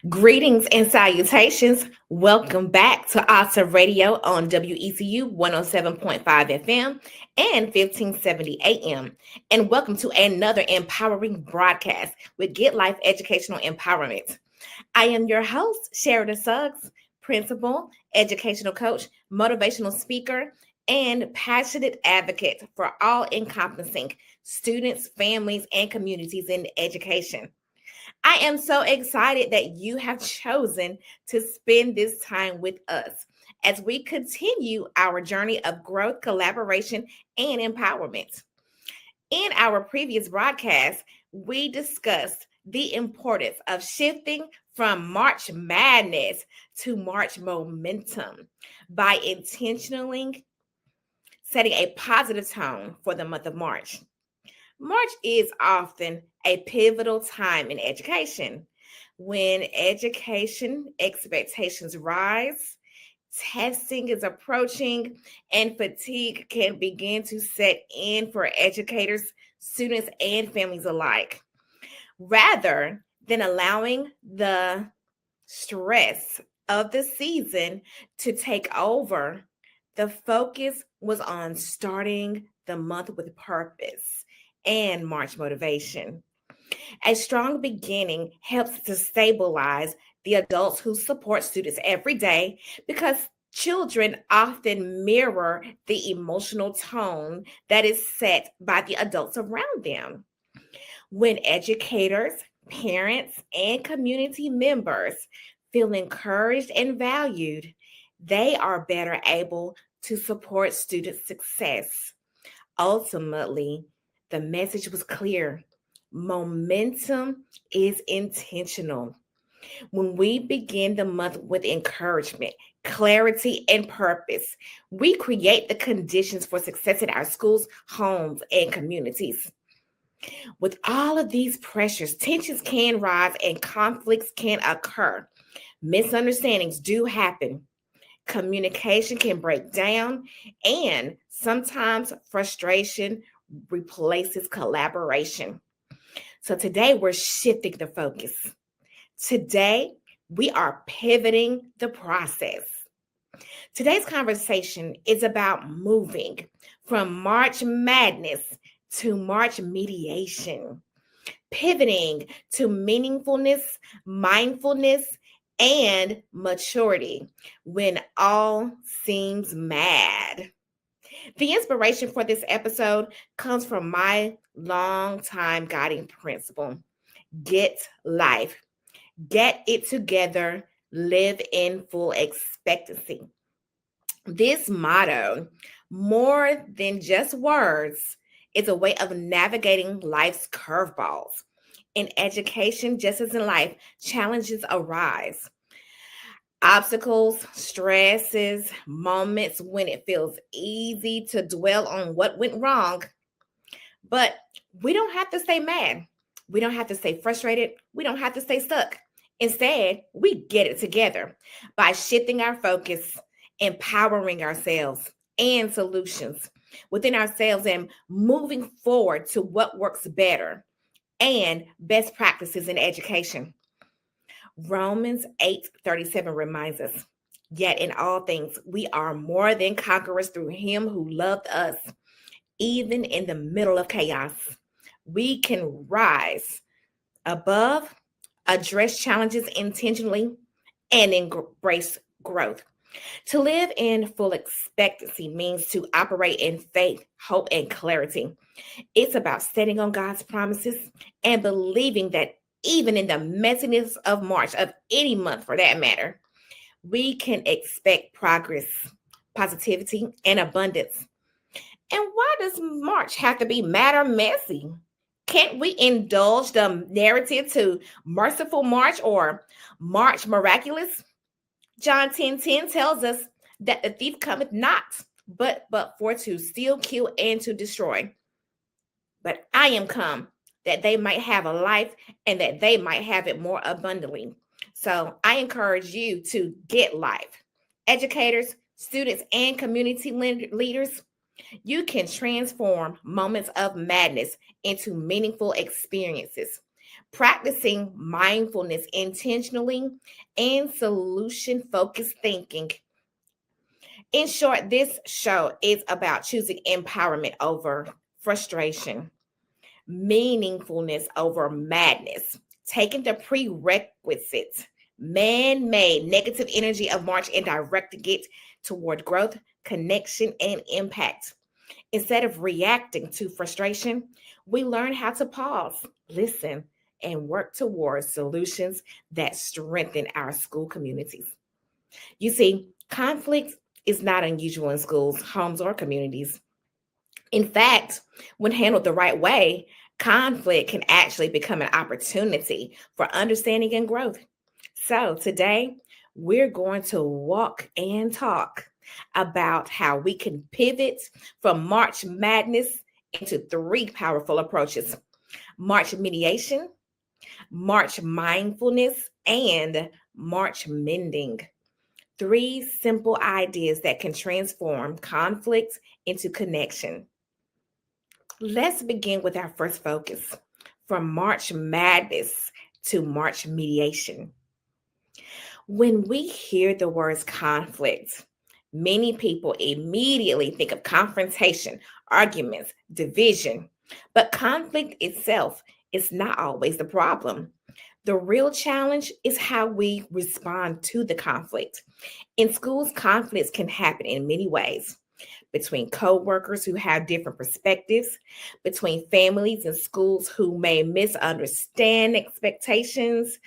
Greetings and salutations. Welcome back to Alta Radio on WECU 107.5 FM and 1570 AM. And welcome to another empowering broadcast with Get Life Educational Empowerment. I am your host, Sherida Suggs, principal, educational coach, motivational speaker, and passionate advocate for all encompassing students, families, and communities in education. I am so excited that you have chosen to spend this time with us as we continue our journey of growth, collaboration, and empowerment. In our previous broadcast, we discussed the importance of shifting from March madness to March momentum by intentionally setting a positive tone for the month of March. March is often a pivotal time in education. When education expectations rise, testing is approaching, and fatigue can begin to set in for educators, students, and families alike. Rather than allowing the stress of the season to take over, the focus was on starting the month with purpose and March motivation. A strong beginning helps to stabilize the adults who support students every day because children often mirror the emotional tone that is set by the adults around them. When educators, parents, and community members feel encouraged and valued, they are better able to support student success. Ultimately, the message was clear. Momentum is intentional. When we begin the month with encouragement, clarity, and purpose, we create the conditions for success in our schools, homes, and communities. With all of these pressures, tensions can rise and conflicts can occur. Misunderstandings do happen. Communication can break down, and sometimes frustration replaces collaboration. So today we're shifting the focus. Today we are pivoting the process. Today's conversation is about moving from March madness to March mediation, pivoting to meaningfulness, mindfulness, and maturity when all seems mad. The inspiration for this episode comes from my long-time guiding principle: get life, get it together, live in full expectancy. This motto, more than just words, is a way of navigating life's curveballs. In education, just as in life, challenges arise. Obstacles, stresses, moments when it feels easy to dwell on what went wrong. But we don't have to stay mad. We don't have to stay frustrated. We don't have to stay stuck. Instead, we get it together by shifting our focus, empowering ourselves and solutions within ourselves, and moving forward to what works better and best practices in education. Romans 8:37 reminds us, yet in all things we are more than conquerors through him who loved us. Even in the middle of chaos, we can rise above, address challenges intentionally, and embrace growth. To live in full expectancy means to operate in faith, hope, and clarity. It's about standing on God's promises and believing that even in the messiness of March, of any month for that matter, we can expect progress, positivity, and abundance. And why does March have to be mad or messy? Can't we indulge the narrative to merciful March or March miraculous? John 10:10 tells us that the thief cometh not, but for to steal, kill, and to destroy. But I am come that they might have a life and that they might have it more abundantly. So I encourage you to get life. Educators, students, and community leaders, you can transform moments of madness into meaningful experiences practicing mindfulness intentionally, and solution focused thinking. In short, this show is about choosing empowerment over frustration, meaningfulness over madness, taking the prerequisite man made negative energy of March and directing it toward growth, connection, and impact. Instead of reacting to frustration, we learn how to pause, listen, and work towards solutions that strengthen our school communities. You see, conflict is not unusual in schools, homes, or communities. In fact, when handled the right way, conflict can actually become an opportunity for understanding and growth. So, today, we're going to walk and talk about how we can pivot from March madness into three powerful approaches: March mediation, March mindfulness, and March mending. Three simple ideas that can transform conflict into connection. Let's begin with our first focus: from March madness to March mediation. When we hear the words conflict, many people immediately think of confrontation, arguments, division. But conflict itself is not always the problem. The real challenge is how we respond to the conflict. In schools, conflicts can happen in many ways: between co-workers who have different perspectives, between families and schools who may misunderstand expectations,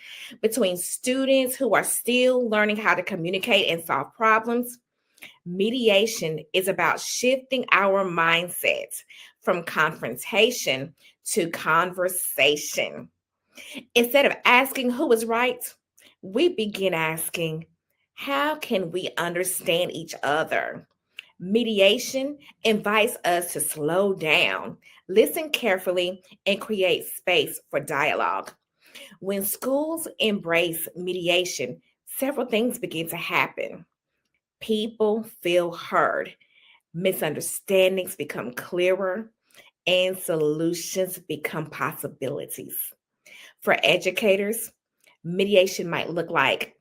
between students who are still learning how to communicate and solve problems. Mediation is about shifting our mindset from confrontation to conversation. Instead of asking who is right, we begin asking, how can we understand each other? Mediation invites us to slow down, listen carefully, and create space for dialogue. When schools embrace mediation, several things begin to happen. People feel heard, misunderstandings become clearer, and solutions become possibilities. For educators, mediation might look like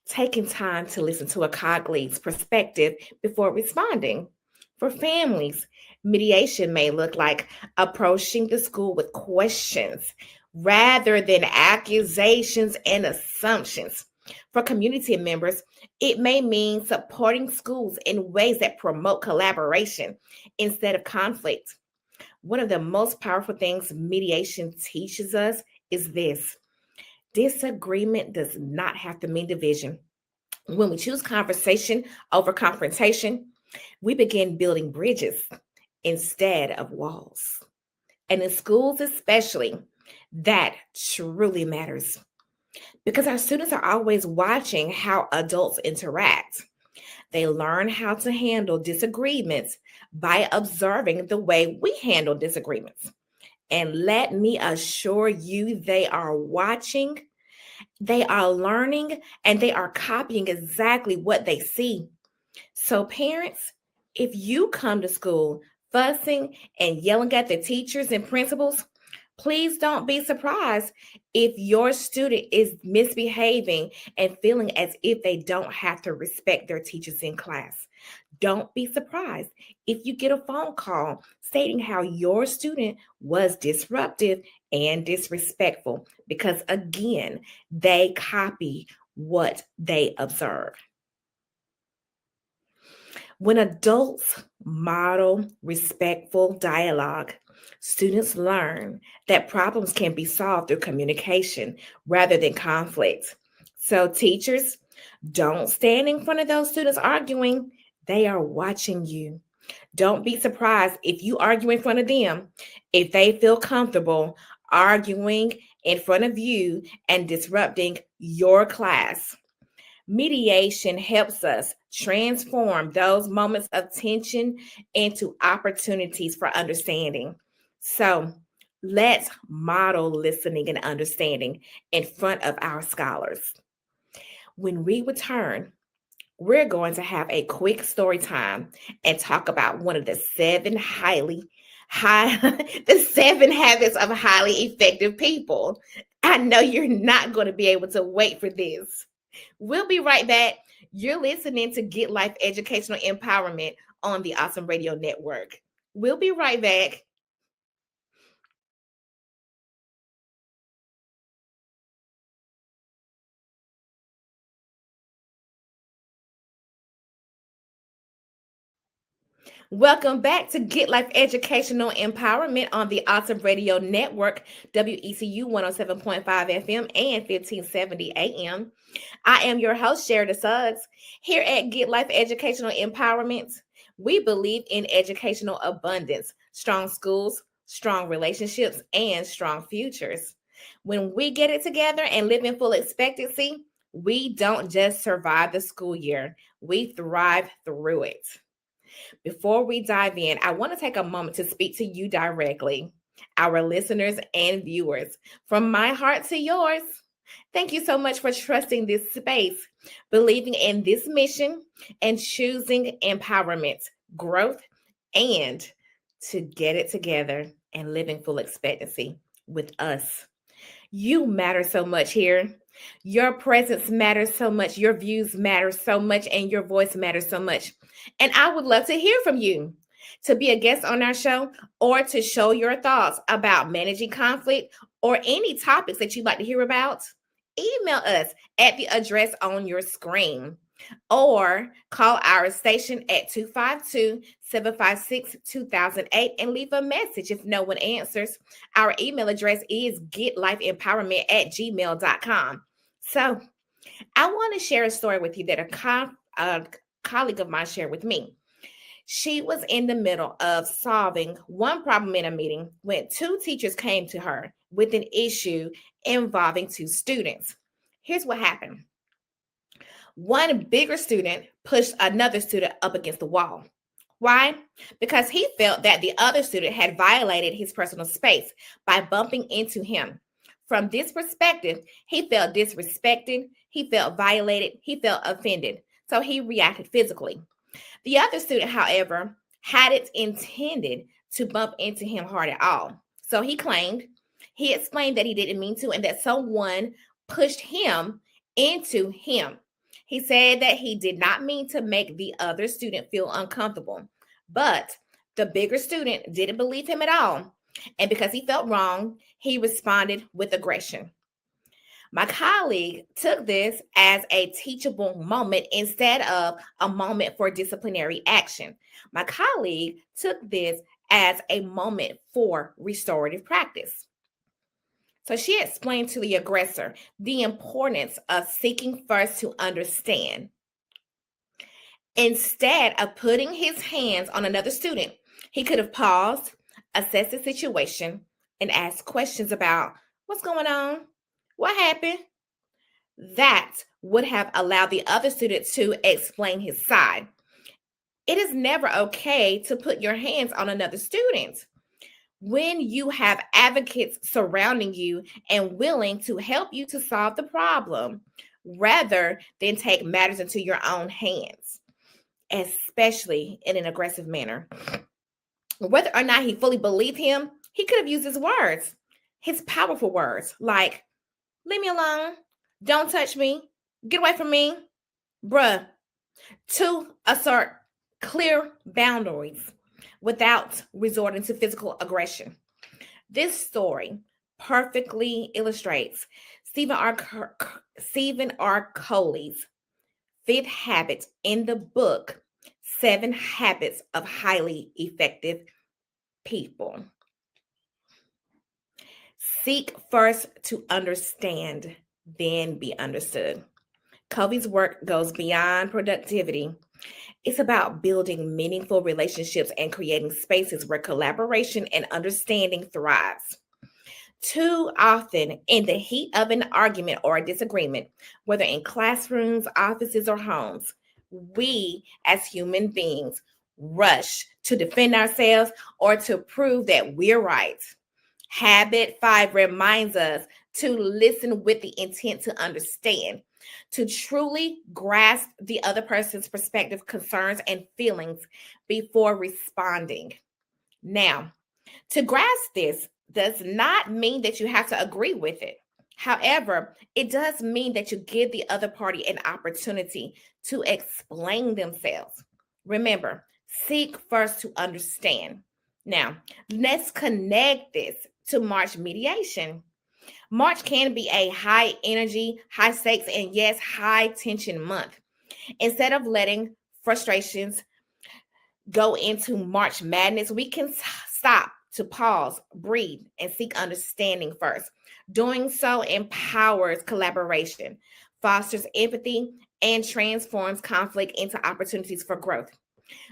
taking time to listen to a colleague's perspective before responding. For families, mediation may look like approaching the school with questions rather than accusations and assumptions. For community members, it may mean supporting schools in ways that promote collaboration instead of conflict. One of the most powerful things mediation teaches us is this: disagreement does not have to mean division. When we choose conversation over confrontation, we begin building bridges instead of walls. And in schools, especially, that truly matters because our students are always watching how adults interact. They learn how to handle disagreements by observing the way we handle disagreements. And let me assure you, they are watching, they are learning, and they are copying exactly what they see. So, parents, if you come to school fussing and yelling at the teachers and principals, please don't be surprised if your student is misbehaving and feeling as if they don't have to respect their teachers in class. Don't be surprised if you get a phone call stating how your student was disruptive and disrespectful, because again, they copy what they observe. When adults model respectful dialogue, students learn that problems can be solved through communication rather than conflict. So, teachers, don't stand in front of those students arguing. They are watching you. Don't be surprised if you argue in front of them, if they feel comfortable arguing in front of you and disrupting your class. Mediation helps us transform those moments of tension into opportunities for understanding. So let's model listening and understanding in front of our scholars. When we return, we're going to have a quick story time and talk about one of the seven the 7 habits of highly effective people. I know you're not going to be able to wait for this. We'll be right back. You're listening to Get Life Educational Empowerment on the Awesome Radio Network. We'll be right back. Welcome back to Get Life Educational Empowerment on the Awesome Radio Network, WECU 107.5 FM and 1570 AM. I am your host, Sherida Suggs. Here at Get Life Educational Empowerment, we believe in educational abundance, strong schools, strong relationships, and strong futures. When we get it together and live in full expectancy, we don't just survive the school year, we thrive through it. Before we dive in, I want to take a moment to speak to you directly, our listeners and viewers. From my heart to yours, thank you so much for trusting this space, believing in this mission, and choosing empowerment, growth, and to get it together and live in full expectancy with us. You matter so much here. Your presence matters so much. Your views matter so much. And your voice matters so much. And I would love to hear from you. To be a guest on our show or to show your thoughts about managing conflict or any topics that you'd like to hear about, email us at the address on your screen or call our station at 252-756-2008 and leave a message if no one answers. Our email address is getlifeempowerment@gmail.com. So I want to share a story with you that a colleague of mine shared with me. She was in the middle of solving one problem in a meeting when two teachers came to her with an issue involving two students. Here's what happened. One bigger student pushed another student up against the wall. Why? Because he felt that the other student had violated his personal space by bumping into him. From this perspective, he felt disrespected, he felt violated, he felt offended. So he reacted physically. The other student, however, hadn't intended to bump into him hard at all. So he explained that he didn't mean to and that someone pushed him into him. He said that he did not mean to make the other student feel uncomfortable, but the bigger student didn't believe him at all. And because he felt wrong, he responded with aggression. My colleague took this as a teachable moment instead of a moment for disciplinary action. My colleague took this as a moment for restorative practice. So she explained to the aggressor the importance of seeking first to understand. Instead of putting his hands on another student, he could have paused, assessed the situation, and asked questions about what's going on, what happened. That would have allowed the other student to explain his side. It is never okay to put your hands on another student. When you have advocates surrounding you and willing to help you to solve the problem, rather than take matters into your own hands, especially in an aggressive manner. Whether or not he fully believed him, he could have used his words, his powerful words, like, leave me alone, don't touch me, get away from me, bruh, to assert clear boundaries without resorting to physical aggression. This story perfectly illustrates Stephen R. Covey's fifth habit in the book, 7 Habits of Highly Effective People. Seek first to understand, then be understood. Covey's work goes beyond productivity. It's about building meaningful relationships and creating spaces where collaboration and understanding thrives. Too often, in the heat of an argument or a disagreement, whether in classrooms, offices, or homes, we as human beings rush to defend ourselves or to prove that we're right. Habit 5 reminds us to listen with the intent to understand, to truly grasp the other person's perspective, concerns, and feelings before responding. Now, to grasp this does not mean that you have to agree with it. However, it does mean that you give the other party an opportunity to explain themselves. Remember, seek first to understand. Now, let's connect this to March mediation. March can be a high energy, high stakes, and yes, high tension month. Instead of letting frustrations go into March madness, we can stop to pause, breathe, and seek understanding first. Doing so empowers collaboration, fosters empathy, and transforms conflict into opportunities for growth.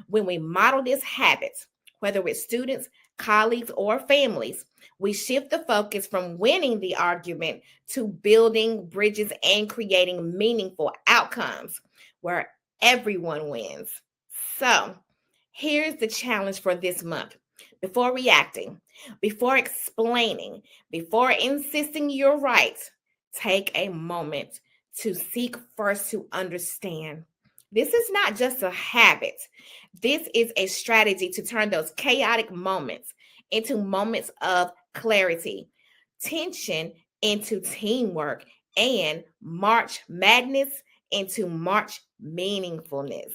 When we model this habit, whether with students, colleagues, or families, we shift the focus from winning the argument to building bridges and creating meaningful outcomes where everyone wins. So, here's the challenge for this month. Before reacting, before explaining, before insisting you're right, take a moment to seek first to understand. This is not just a habit. This is a strategy to turn those chaotic moments into moments of clarity, tension into teamwork, and March madness into March meaningfulness.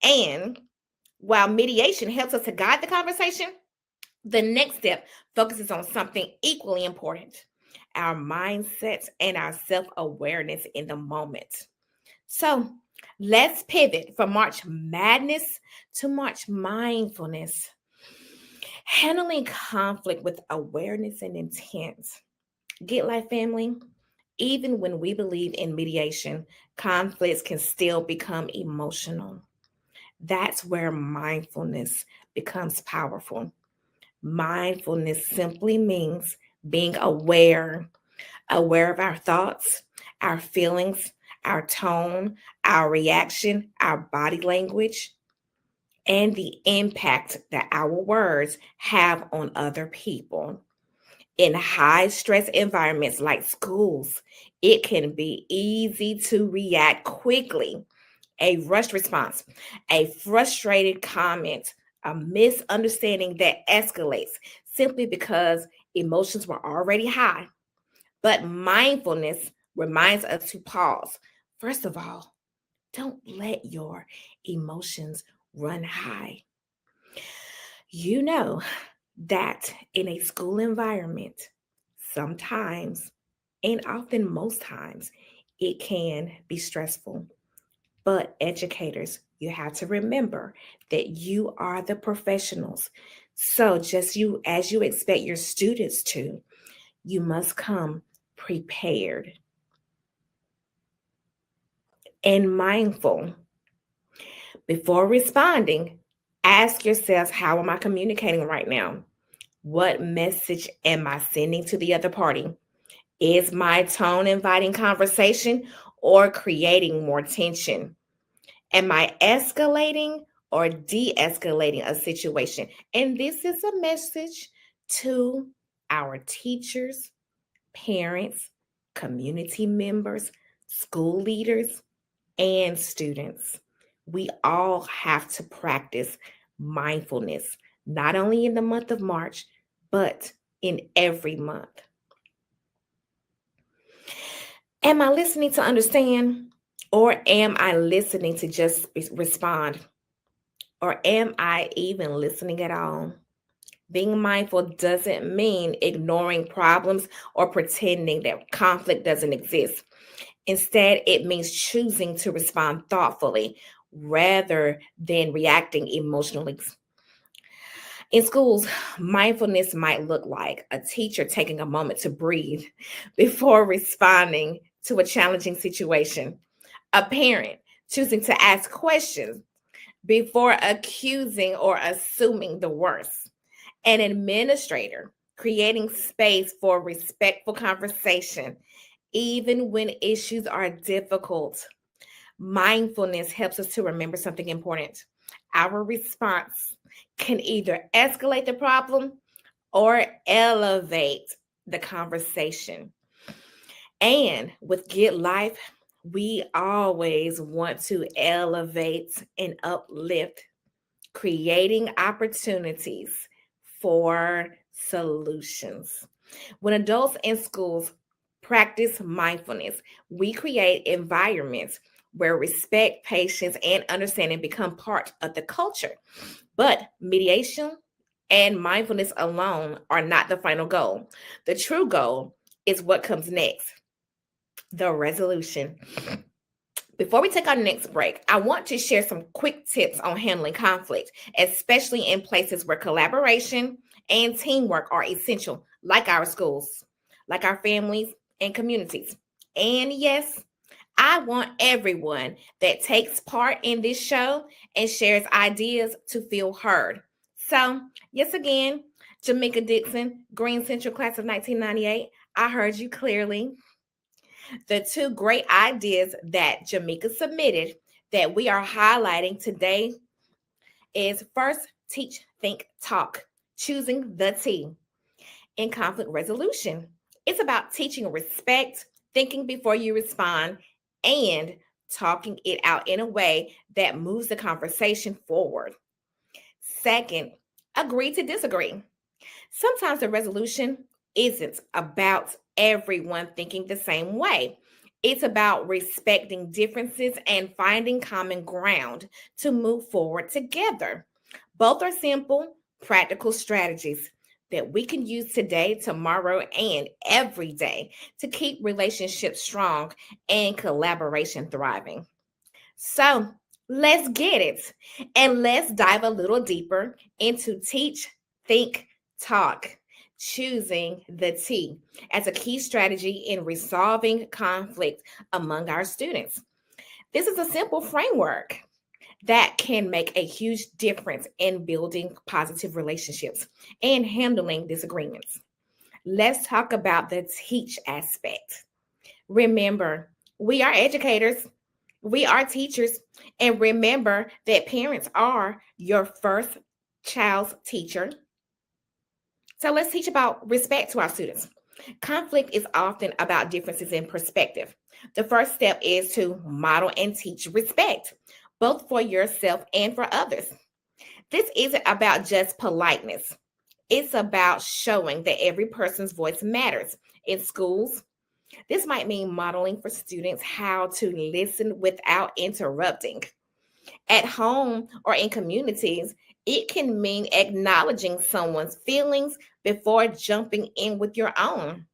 And while mediation helps us to guide the conversation, the next step focuses on something equally important: our mindsets and our self awareness in the moment. So let's pivot from March madness to March mindfulness. Handling conflict with awareness and intent. Get life, family. Even when we believe in mediation, conflicts can still become emotional. That's where mindfulness becomes powerful. Mindfulness simply means being aware of our thoughts, our feelings, our tone, our reaction, our body language, and the impact that our words have on other people. In high stress environments like schools, it can be easy to react quickly. A rushed response, a frustrated comment, a misunderstanding that escalates simply because emotions were already high. But mindfulness reminds us to pause. First of all, don't let your emotions run high. You know that in a school environment, sometimes, and often most times, it can be stressful. But educators, you have to remember that you are the professionals. So just you as you expect your students to, you must come prepared and mindful. Before responding, ask yourselves, how am I communicating right now? What message am I sending to the other party? Is my tone inviting conversation or creating more tension? Am I escalating or de escalating a situation? And this is a message to our teachers, parents, community members, school leaders, and students. We all have to practice mindfulness, not only in the month of March, but in every month. Am I listening to understand? Or am I listening to just respond? Or am I even listening at all? Being mindful doesn't mean ignoring problems or pretending that conflict doesn't exist. Instead, it means choosing to respond thoughtfully rather than reacting emotionally. In schools, mindfulness might look like a teacher taking a moment to breathe before responding to a challenging situation, a parent choosing to ask questions before accusing or assuming the worst, an administrator creating space for respectful conversation, even when issues are difficult. Mindfulness helps us to remember something important. Our response can either escalate the problem or elevate the conversation. And with Get Life, we always want to elevate and uplift, creating opportunities for solutions. When adults in schools practice mindfulness. We create environments where respect, patience, and understanding become part of the culture. But mediation and mindfulness alone are not the final goal. The true goal is what comes next, the resolution. Before we take our next break, I want to share some quick tips on handling conflict, especially in places where collaboration and teamwork are essential, like our schools, like our families and communities. And yes, I want everyone that takes part in this show and shares ideas to feel heard. So, yes, again, Jamaica Dixon, Green Central Class of 1998, I heard you clearly. The two great ideas that Jamaica submitted that we are highlighting today is first, teach, think, talk, choosing the T in conflict resolution. It's about teaching respect, thinking before you respond, and talking it out in a way that moves the conversation forward. Second, agree to disagree. Sometimes the resolution isn't about everyone thinking the same way. It's about respecting differences and finding common ground to move forward together. Both are simple, practical strategies that we can use today, tomorrow, and every day to keep relationships strong and collaboration thriving. So let's get it and let's dive a little deeper into teach, think, talk, choosing the T as a key strategy in resolving conflict among our students. This is a simple framework that can make a huge difference in building positive relationships and handling disagreements. Let's talk about the teach aspect. Remember, we are educators, we are teachers, and remember that parents are your first child's teacher. So let's teach about respect to our students. Conflict is often about differences in perspective. The first step is to model and teach respect, both for yourself and for others. This isn't about just politeness. It's about showing that every person's voice matters. In schools, this might mean modeling for students how to listen without interrupting. At home or in communities, it can mean acknowledging someone's feelings before jumping in with your own.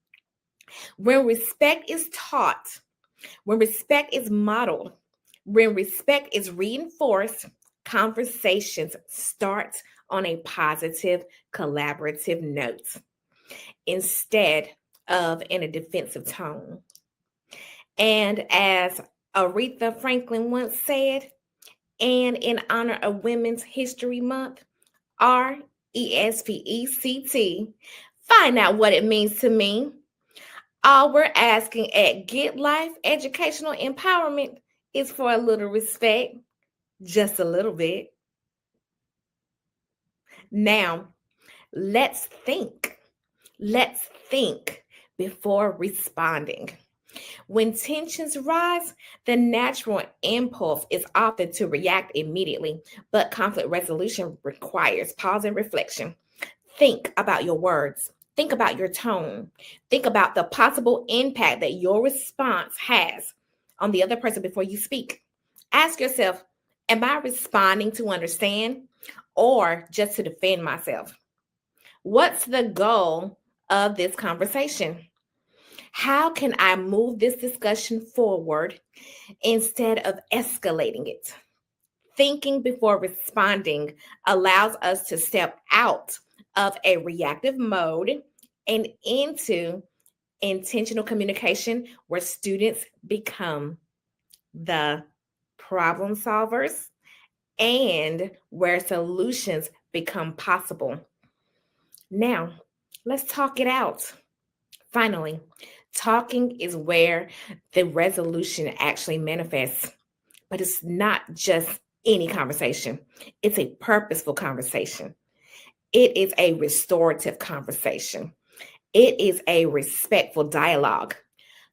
When respect is taught, when respect is modeled, when respect is reinforced, conversations start on a positive, collaborative note instead of in a defensive tone. And as Aretha Franklin once said, and in honor of Women's History Month, RESPECT, find out what it means to me. All we're asking at Get Life Educational Empowerment is for a little respect, just a little bit. Now, let's think. Let's think before responding. When tensions rise, the natural impulse is often to react immediately, but conflict resolution requires pause and reflection. Think about your words. Think about your tone. Think about the possible impact that your response has on the other person before you speak. Ask yourself, am I responding to understand or just to defend myself? What's the goal of this conversation? How can I move this discussion forward instead of escalating it? Thinking before responding allows us to step out of a reactive mode and into intentional communication where students become the problem solvers and where solutions become possible. Now, let's talk it out. Finally, talking is where the resolution actually manifests, but it's not just any conversation, it's a purposeful conversation. It is a restorative conversation. It is a respectful dialogue.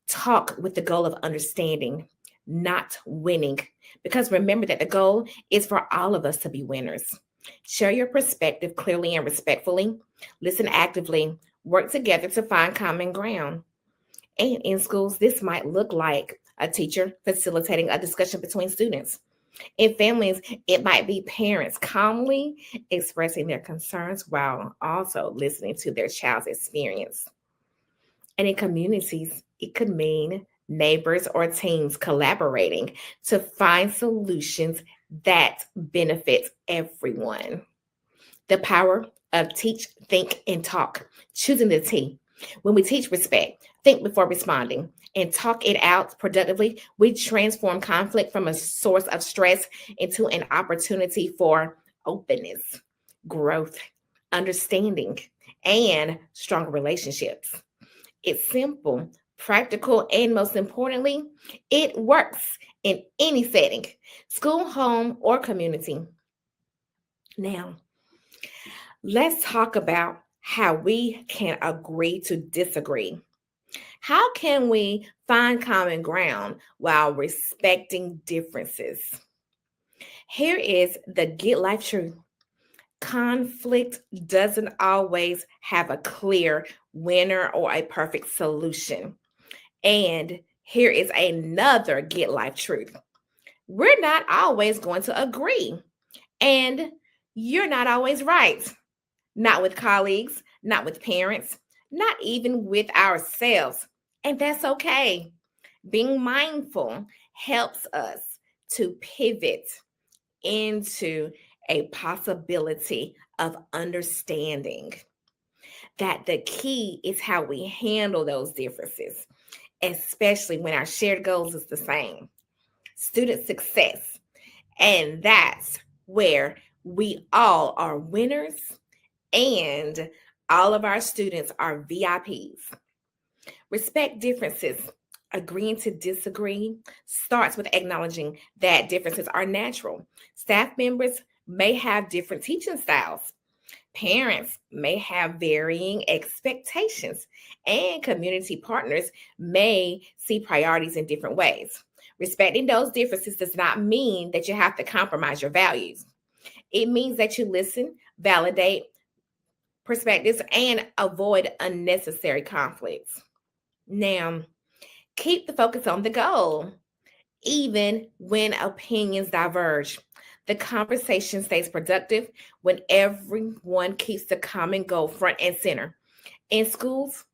Talk with the goal of understanding, not winning. Because remember that the goal is for all of us to be winners. Share your perspective clearly and respectfully. Listen actively. Work together to find common ground. And in schools, this might look like a teacher facilitating a discussion between students. In families, it might be parents calmly expressing their concerns while also listening to their child's experience. And in communities, it could mean neighbors or teams collaborating to find solutions that benefit everyone. The power of teach, think, and talk, choosing the T. When we teach respect, think before responding, and talk it out productively, we transform conflict from a source of stress into an opportunity for openness, growth, understanding, and stronger relationships. It's simple, practical, and most importantly, it works in any setting, school, home, or community. Now, let's talk about how we can agree to disagree. How can we find common ground while respecting differences? Here is the get life truth. Conflict doesn't always have a clear winner or a perfect solution. And here is another get life truth. We're not always going to agree, and you're not always right. Not with colleagues, not with parents, not even with ourselves. And that's okay. Being mindful helps us to pivot into a possibility of understanding that the key is how we handle those differences, especially when our shared goals is the same. Student success. And that's where we all are winners and all of our students are VIPs. Respect differences. Agreeing to disagree starts with acknowledging that differences are natural. Staff members may have different teaching styles. Parents may have varying expectations, and community partners may see priorities in different ways. Respecting those differences does not mean that you have to compromise your values. It means that you listen, validate perspectives, and avoid unnecessary conflicts. Now, keep the focus on the goal, even when opinions diverge. The conversation stays productive when everyone keeps the common goal front and center. In schools,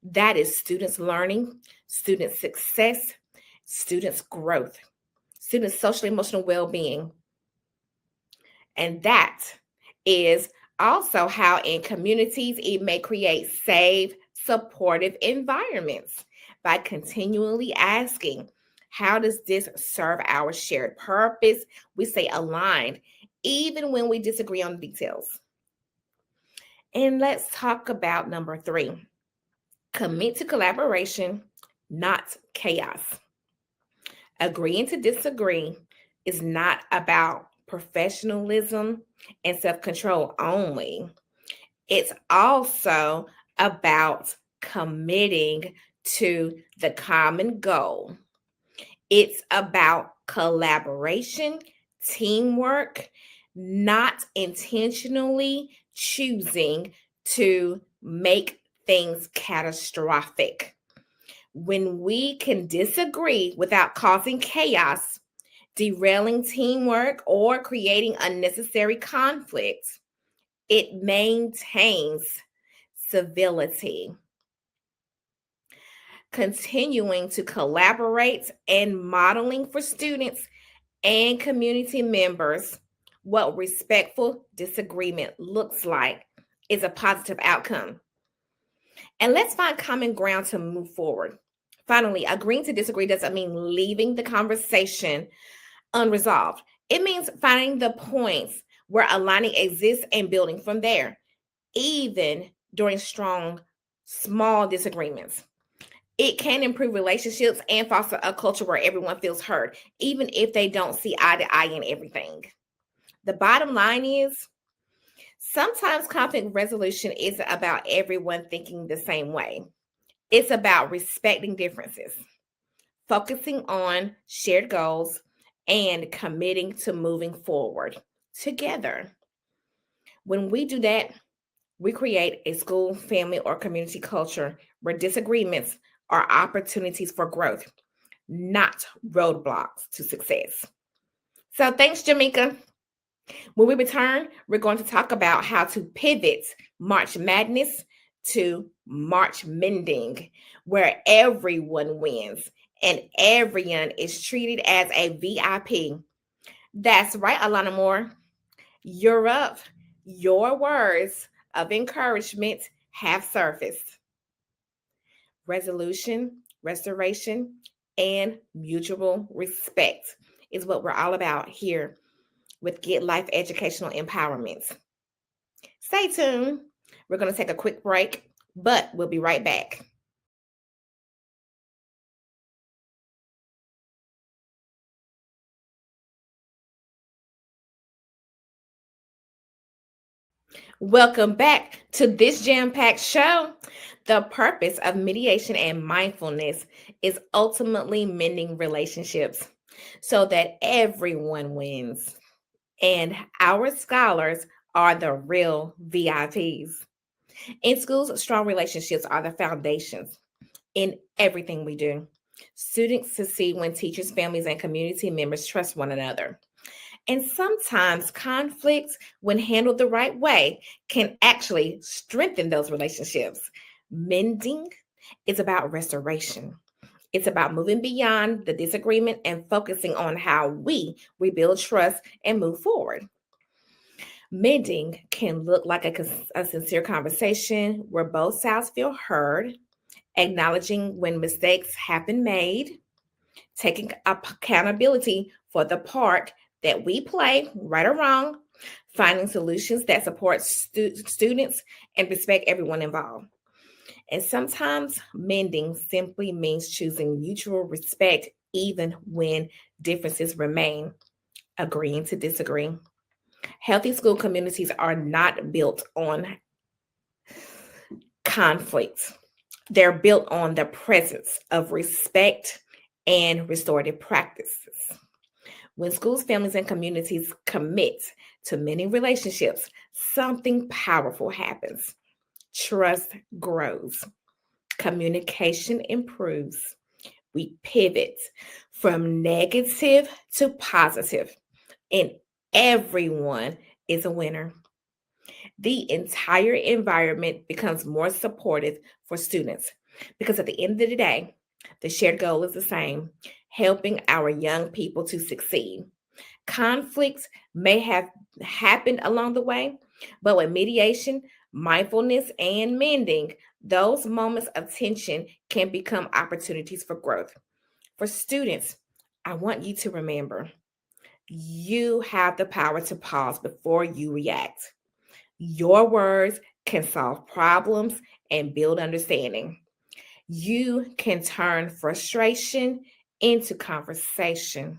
that is students' learning, student success, students' growth, students' social emotional well being. And that is also how in communities it may create safe, supportive environments by continually asking, how does this serve our shared purpose? We say aligned, even when we disagree on the details. And let's talk about number 3. Commit to collaboration, not chaos. Agreeing to disagree is not about professionalism and self control only. It's also about committing to the common goal. It's about collaboration, teamwork, not intentionally choosing to make things catastrophic. When we can disagree without causing chaos, derailing teamwork, or creating unnecessary conflict, it maintains civility. Continuing to collaborate and modeling for students and community members what respectful disagreement looks like is a positive outcome. And let's find common ground to move forward. Finally, agreeing to disagree doesn't mean leaving the conversation unresolved. It means finding the points where aligning exists and building from there, even during strong, small disagreements. It can improve relationships and foster a culture where everyone feels heard, even if they don't see eye to eye in everything. The bottom line is sometimes conflict resolution isn't about everyone thinking the same way. It's about respecting differences, focusing on shared goals, and committing to moving forward together. When we do that, we create a school, family, or community culture where disagreements are opportunities for growth, not roadblocks to success. So thanks, Jamaica. When we return, we're going to talk about how to pivot March Madness to March Mending, where everyone wins and everyone is treated as a VIP. That's right, Alana Moore. You're up. Your words of encouragement have surfaced. Resolution, restoration, and mutual respect is what we're all about here with Get Life Educational Empowerment. Stay tuned. We're going to take a quick break, but we'll be right back. Welcome back to this jam packed show. The purpose of mediation and mindfulness is ultimately mending relationships so that everyone wins. And our scholars are the real VIPs. In schools, strong relationships are the foundations in everything we do. Students succeed when teachers, families, and community members trust one another. And sometimes conflicts, when handled the right way, can actually strengthen those relationships. Mending is about restoration. It's about moving beyond the disagreement and focusing on how we rebuild trust and move forward. Mending can look like a sincere conversation where both sides feel heard, acknowledging when mistakes have been made, taking accountability for the part that we play, right or wrong, finding solutions that support students and respect everyone involved. And sometimes mending simply means choosing mutual respect even when differences remain, agreeing to disagree. Healthy school communities are not built on conflict. They're built on the presence of respect and restorative practices. When schools, families, and communities commit to mending relationships, something powerful happens. Trust grows, communication improves. We pivot from negative to positive, and everyone is a winner. The entire environment becomes more supportive for students because at the end of the day, the shared goal is the same: helping our young people to succeed. Conflicts may have happened along the way, but with mediation, mindfulness, and mending, those moments of tension can become opportunities for growth. For students, I want you to remember you have the power to pause before you react. Your words can solve problems and build understanding. You can turn frustration into conversation.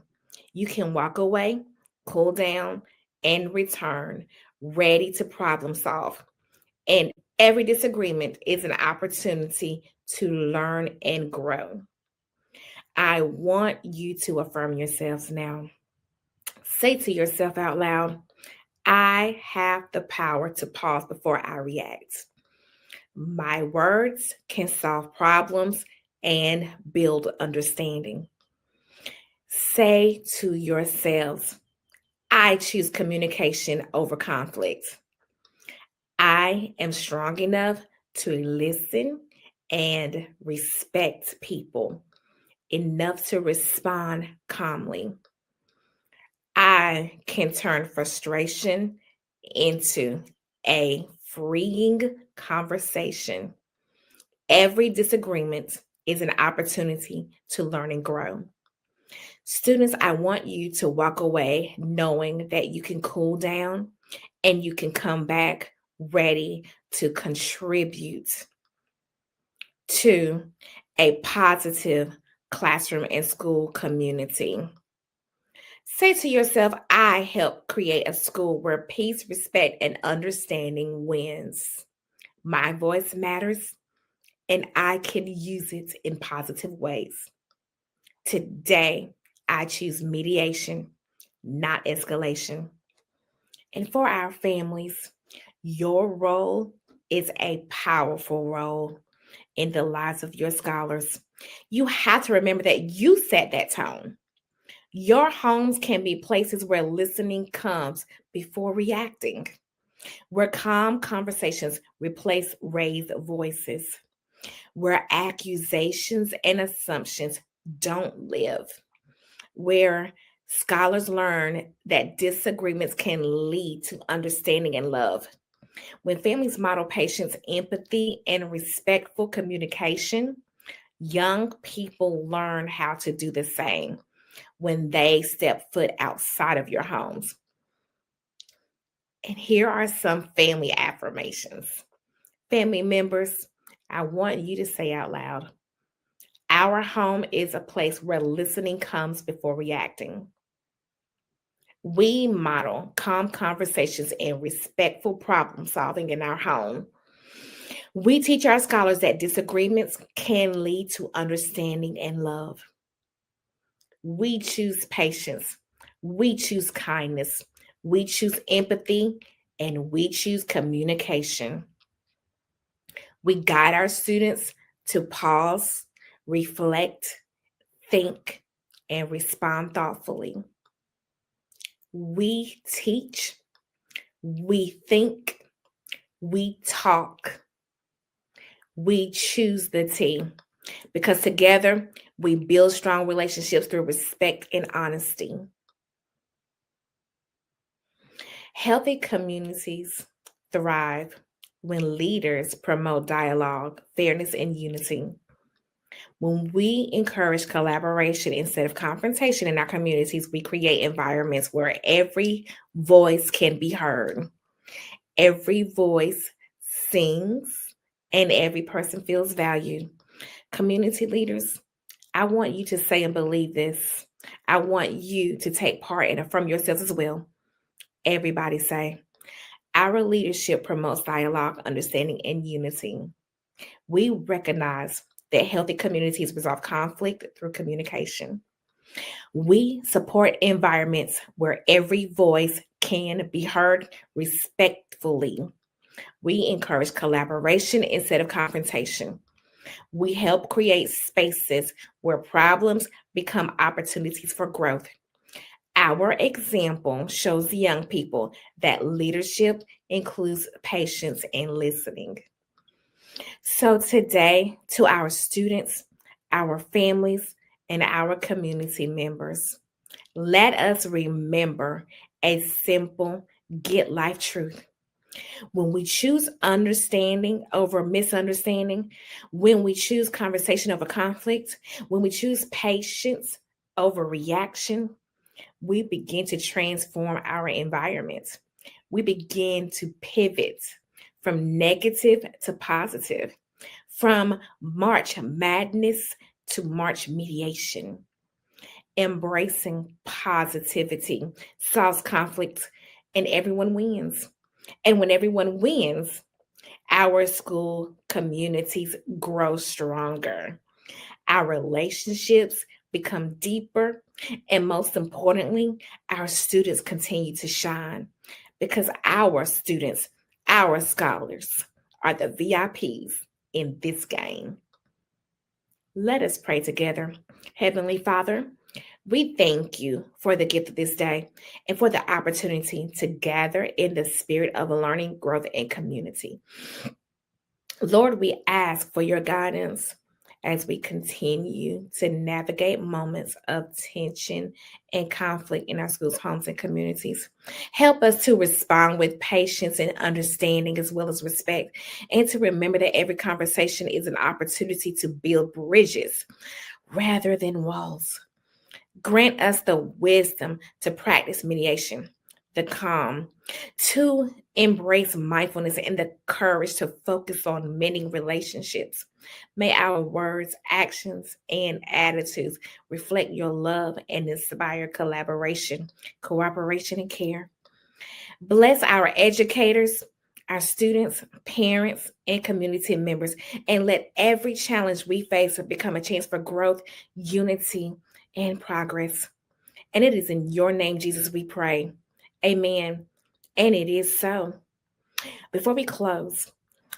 You can walk away, cool down, and return ready to problem solve. And every disagreement is an opportunity to learn and grow. I want you to affirm yourselves now. Say to yourself out loud, I have the power to pause before I react. My words can solve problems and build understanding. Say to yourselves, I choose communication over conflict. I am strong enough to listen and respect people, enough to respond calmly. I can turn frustration into a freeing conversation. Every disagreement is an opportunity to learn and grow. Students, I want you to walk away knowing that you can cool down and you can come back ready to contribute to a positive classroom and school community. Say to yourself, I help create a school where peace, respect, and understanding wins. My voice matters, and I can use it in positive ways. Today, I choose mediation, not escalation. And for our families, your role is a powerful role. in the lives of your scholars. You have to remember that you set that tone. Your homes can be places where listening comes before reacting, where calm conversations replace raised voices, where accusations and assumptions don't live, where scholars learn that disagreements can lead to understanding and love. When families model patience, empathy, and respectful communication, young people learn how to do the same when they step foot outside of your homes. And here are some family affirmations. Family members, I want you to say out loud, our home is a place where listening comes before reacting. We model calm conversations and respectful problem solving in our home. We teach our scholars that disagreements can lead to understanding and love. We choose patience. We choose kindness. We choose empathy. And we choose communication. We guide our students to pause, reflect, think, and respond thoughtfully. We teach, we think, we talk, we choose the T, because together we build strong relationships through respect and honesty. Healthy communities thrive when leaders promote dialogue, fairness, and unity. When we encourage collaboration instead of confrontation in our communities, we create environments where every voice can be heard. Every voice sings and every person feels valued. Community leaders, I want you to say and believe this. I want you to take part and affirm yourselves as well. Everybody say, our leadership promotes dialogue, understanding, and unity. We recognize that healthy communities resolve conflict through communication. We support environments where every voice can be heard respectfully. We encourage collaboration instead of confrontation. We help create spaces where problems become opportunities for growth. Our example shows young people that leadership includes patience and listening. So, today, to our students, our families, and our community members, let us remember a simple get life truth. When we choose understanding over misunderstanding, when we choose conversation over conflict, when we choose patience over reaction, we begin to transform our environment. We begin to pivot from negative to positive, from March madness to March mediation. Embracing positivity solves conflict and everyone wins. And when everyone wins, our school communities grow stronger. Our relationships become deeper. And most importantly, our students continue to shine because our students, our scholars, are the VIPs in this game. Let us pray together. Heavenly Father, we thank you for the gift of this day and for the opportunity to gather in the spirit of learning, growth, and community. Lord, we ask for your guidance as we continue to navigate moments of tension and conflict in our schools, homes, and communities. Help us to respond with patience and understanding as well as respect, and to remember that every conversation is an opportunity to build bridges rather than walls. Grant us the wisdom to practice mediation, the calm, to embrace mindfulness, and the courage to focus on mending relationships. May our words, actions, and attitudes reflect your love and inspire collaboration, cooperation, and care. Bless our educators, our students, parents, and community members, and let every challenge we face become a chance for growth, unity, and progress. And it is in your name, Jesus, we pray. Amen. And it is so. Before we close,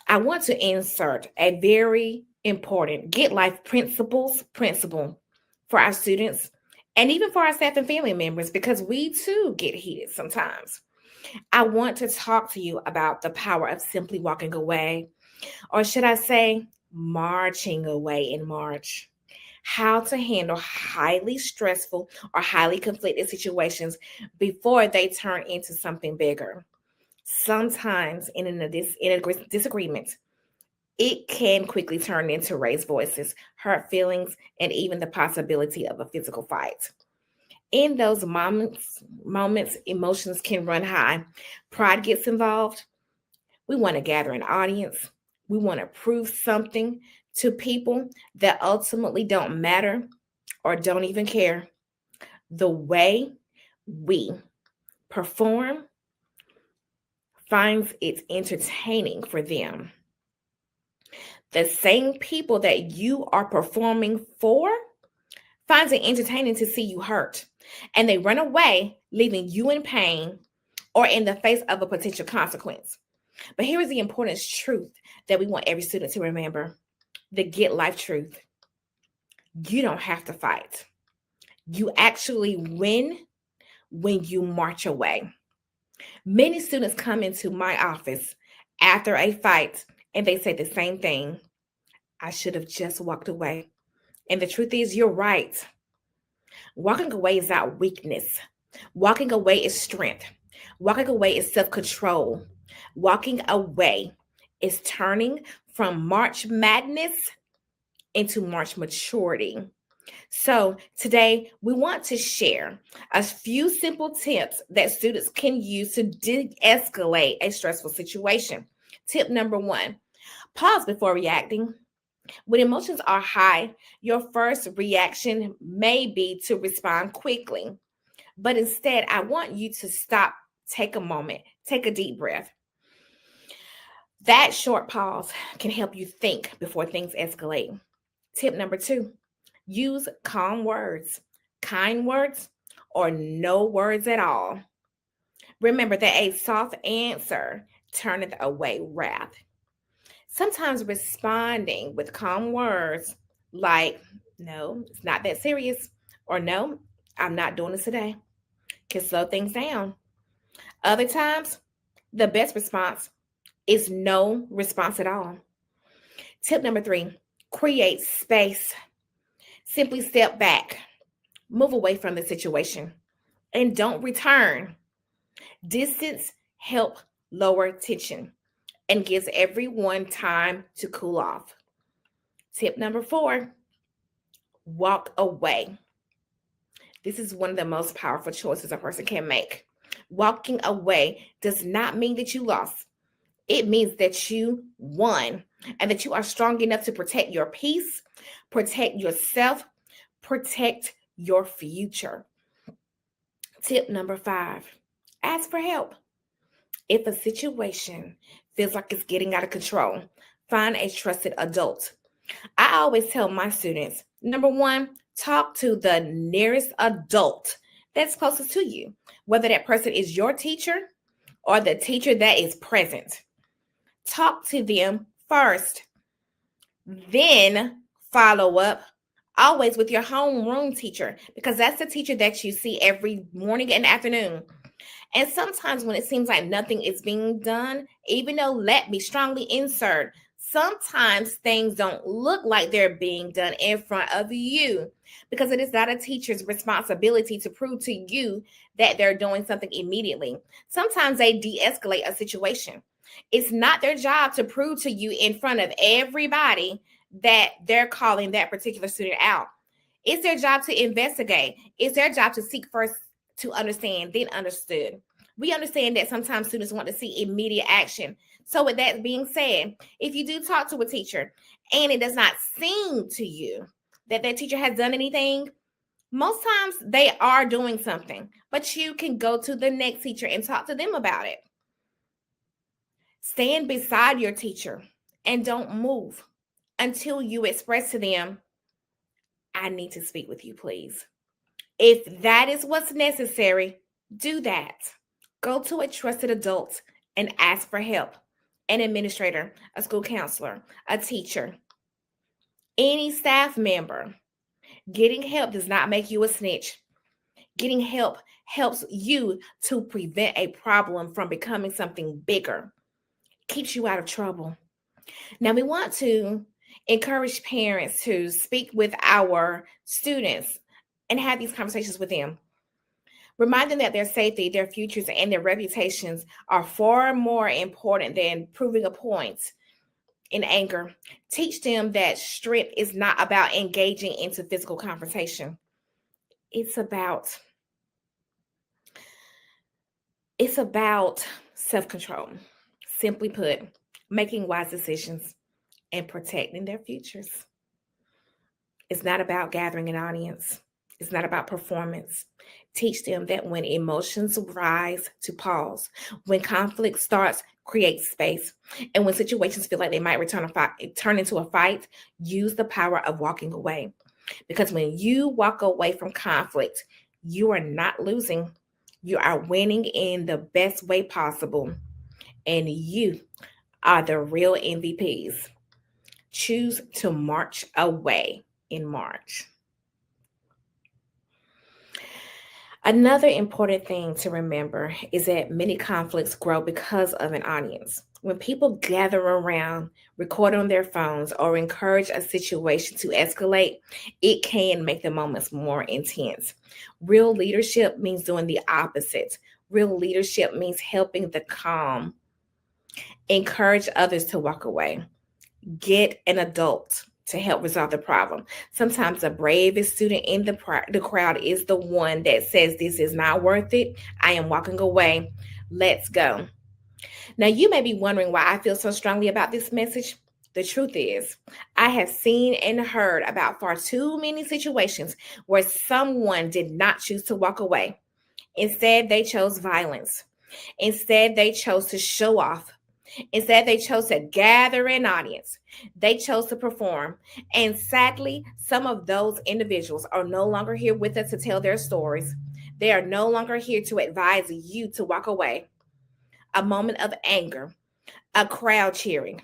I want to insert a very important get life principle for our students and even for our staff and family members, because we too get heated sometimes. I want to talk to you about the power of simply walking away, or should I say, marching away in March. How to handle highly stressful or highly conflicted situations before they turn into something bigger. Sometimes in a disagreement, it can quickly turn into raised voices, hurt feelings, and even the possibility of a physical fight. In those moments, emotions can run high. Pride gets involved. We want to gather an audience. We want to prove something to people that ultimately don't matter or don't even care. The way we perform finds it entertaining for them. The same people that you are performing for finds it entertaining to see you hurt, and they run away, leaving you in pain or in the face of a potential consequence. But here is the important truth that we want every student to remember: the get life truth. You don't have to fight. You actually win when you march away. Many students come into my office after a fight and they say the same thing: I should have just walked away. And the truth is, you're right. Walking away is not weakness. Walking away is strength. Walking away is self control. Walking away is turning from March madness into March maturity. So, today we want to share a few simple tips that students can use to de escalate a stressful situation. Tip number one: pause before reacting. When emotions are high, your first reaction may be to respond quickly. But instead, I want you to stop, take a moment, take a deep breath. That short pause can help you think before things escalate. Tip number two: use calm words, kind words, or no words at all. Remember that a soft answer turneth away wrath. Sometimes responding with calm words like, no, it's not that serious, or no, I'm not doing this today, can slow things down. Other times, the best response is no response at all. Tip number three: create space. Simply step back, move away from the situation, and don't return. Distance help lower tension and gives everyone time to cool off. Tip number four: walk away. This is one of the most powerful choices a person can make. Walking away does not mean that you lost. It means that you won and that you are strong enough to protect your peace, protect yourself, protect your future. Tip number five: ask for help. If a situation feels like it's getting out of control, find a trusted adult. I always tell my students, number one, talk to the nearest adult that's closest to you, whether that person is your teacher or the teacher that is present. Talk to them first, then follow up always with your homeroom teacher, because that's the teacher that you see every morning and afternoon. And sometimes when it seems like nothing is being done, even though, let me strongly insert, sometimes things don't look like they're being done in front of you, because it is not a teacher's responsibility to prove to you that they're doing something immediately. Sometimes they de-escalate a situation. It's not their job to prove to you in front of everybody that they're calling that particular student out. It's their job to investigate. It's their job to seek first, to understand, then understood. We understand that sometimes students want to see immediate action. So with that being said, if you do talk to a teacher and it does not seem to you that that teacher has done anything, most times they are doing something, but you can go to the next teacher and talk to them about it. Stand beside your teacher and don't move until you express to them, I need to speak with you, please. If that is what's necessary, do that. Go to a trusted adult and ask for help: an administrator, a school counselor, a teacher. Any staff member, getting help does not make you a snitch. Getting help helps you to prevent a problem from becoming something bigger, keeps you out of trouble. Now, we want to encourage parents to speak with our students and have these conversations with them. Remind them that their safety, their futures, and their reputations are far more important than proving a point in anger. Teach them that strength is not about engaging into physical confrontation. It's about self-control. Simply put, making wise decisions and protecting their futures. It's not about gathering an audience. It's not about performance. Teach them that when emotions rise, to pause. When conflict starts, create space. And when situations feel like they might turn into a fight, use the power of walking away. Because when you walk away from conflict, you are not losing. You are winning in the best way possible. And you are the real MVPs. Choose to march away in March. Another important thing to remember is that many conflicts grow because of an audience. When people gather around, record on their phones, or encourage a situation to escalate, it can make the moments more intense. Real leadership means doing the opposite. Real leadership means helping the calm. Encourage others to walk away. Get an adult to help resolve the problem. Sometimes the bravest student in the crowd is the one that says, "This is not worth it. I am walking away. Let's go." Now, you may be wondering why I feel so strongly about this message. The truth is, I have seen and heard about far too many situations where someone did not choose to walk away. Instead, they chose violence. Instead, they chose to show off. Instead, they chose to gather an audience. They chose to perform. And sadly, some of those individuals are no longer here with us to tell their stories. They are no longer here to advise you to walk away. A moment of anger, a crowd cheering,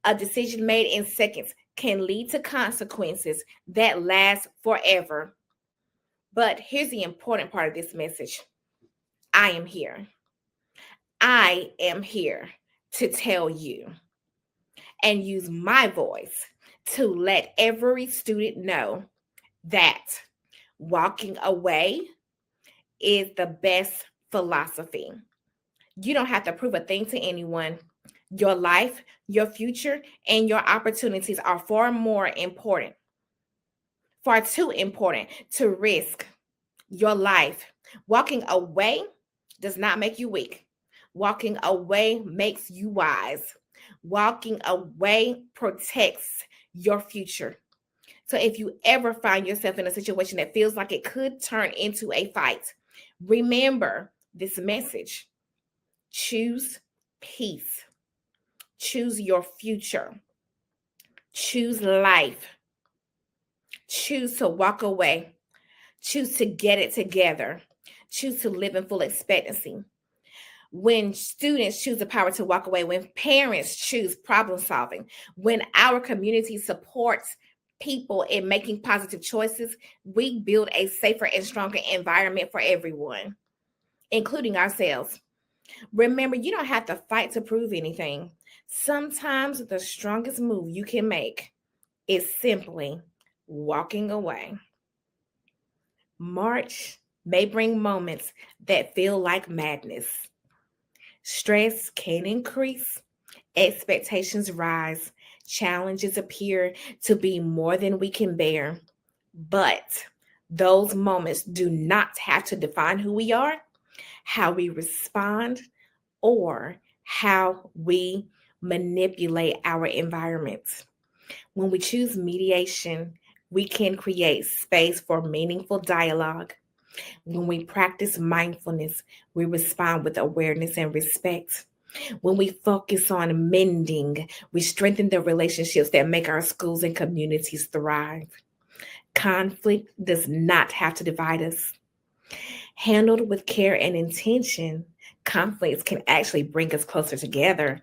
a decision made in seconds can lead to consequences that last forever. But here's the important part of this message. I am here. I am here to tell you and use my voice to let every student know that walking away is the best philosophy. You don't have to prove a thing to anyone. Your life, your future, and your opportunities are far too important to risk your life. Walking away does not make you weak. Walking away makes you wise. Walking away protects your future. So if you ever find yourself in a situation that feels like it could turn into a fight, remember this message. Choose peace. Choose your future. Choose life. Choose to walk away. Choose to get it together. Choose to live in full expectancy. When students choose the power to walk away, when parents choose problem solving, when our community supports people in making positive choices, we build a safer and stronger environment for everyone, including ourselves. Remember, you don't have to fight to prove anything. Sometimes the strongest move you can make is simply walking away. March may bring moments that feel like madness. Stress can increase, expectations rise, challenges appear to be more than we can bear. But those moments do not have to define who we are, how we respond, or how we manipulate our environments. When we choose mediation, we can create space for meaningful dialogue. When we practice mindfulness, we respond with awareness and respect. When we focus on mending, we strengthen the relationships that make our schools and communities thrive. Conflict does not have to divide us. Handled with care and intention, conflicts can actually bring us closer together.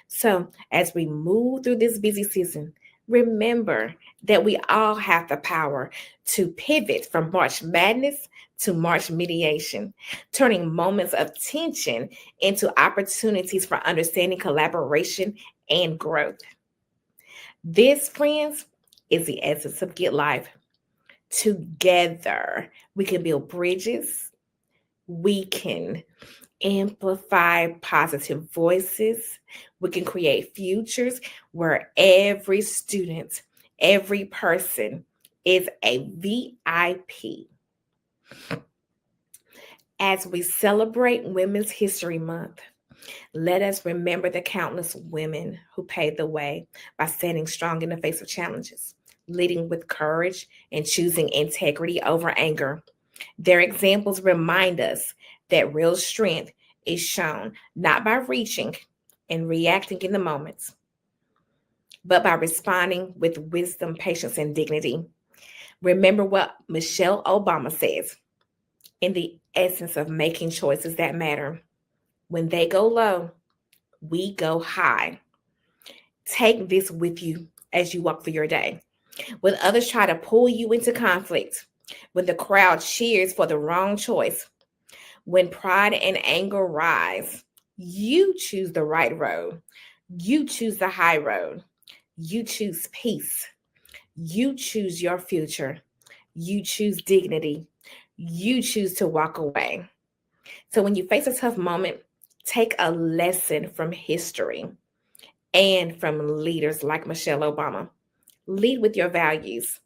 So, as we move through this busy season, Remember that we all have the power to pivot from March Madness to March Mediation, turning moments of tension into opportunities for understanding, collaboration, and growth. This, friends, is the essence of Get Life. Together, we can build bridges, we can amplify positive voices. We can create futures where every student, every person is a VIP. As we celebrate Women's History Month, let us remember the countless women who paved the way by standing strong in the face of challenges, leading with courage, and choosing integrity over anger. Their examples remind us that real strength is shown not by reaching and reacting in the moments, but by responding with wisdom, patience, and dignity. Remember what Michelle Obama says in the essence of making choices that matter. When they go low, we go high. Take this with you as you walk through your day. When others try to pull you into conflict, when the crowd cheers for the wrong choice, when pride and anger rise, you choose the right road. You choose the high road. You choose peace. You choose your future. You choose dignity. You choose to walk away. So when you face a tough moment, take a lesson from history and from leaders like Michelle Obama. Lead with your values.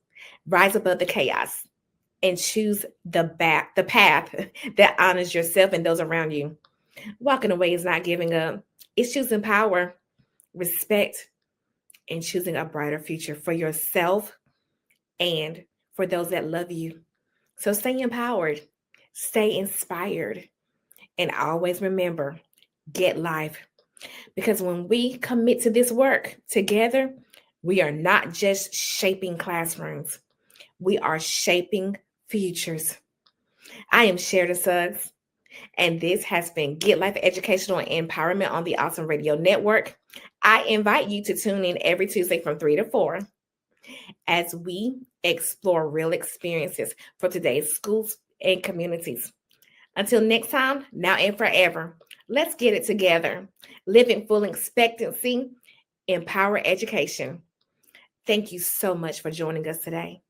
Rise above the chaos and choose the path that honors yourself and those around you. Walking away is not giving up. It's choosing power, respect, and choosing a brighter future for yourself and for those that love you. So stay empowered, stay inspired, and always remember, get life. Because when we commit to this work together, we are not just shaping classrooms, we are shaping futures. I am Sherida Suggs, and this has been Get Life Educational and Empowerment on the Awesome Radio Network. I invite you to tune in every Tuesday from 3 to 4 as we explore real experiences for today's schools and communities. Until next time, now and forever, let's get it together. Live in full expectancy, empower education. Thank you so much for joining us today.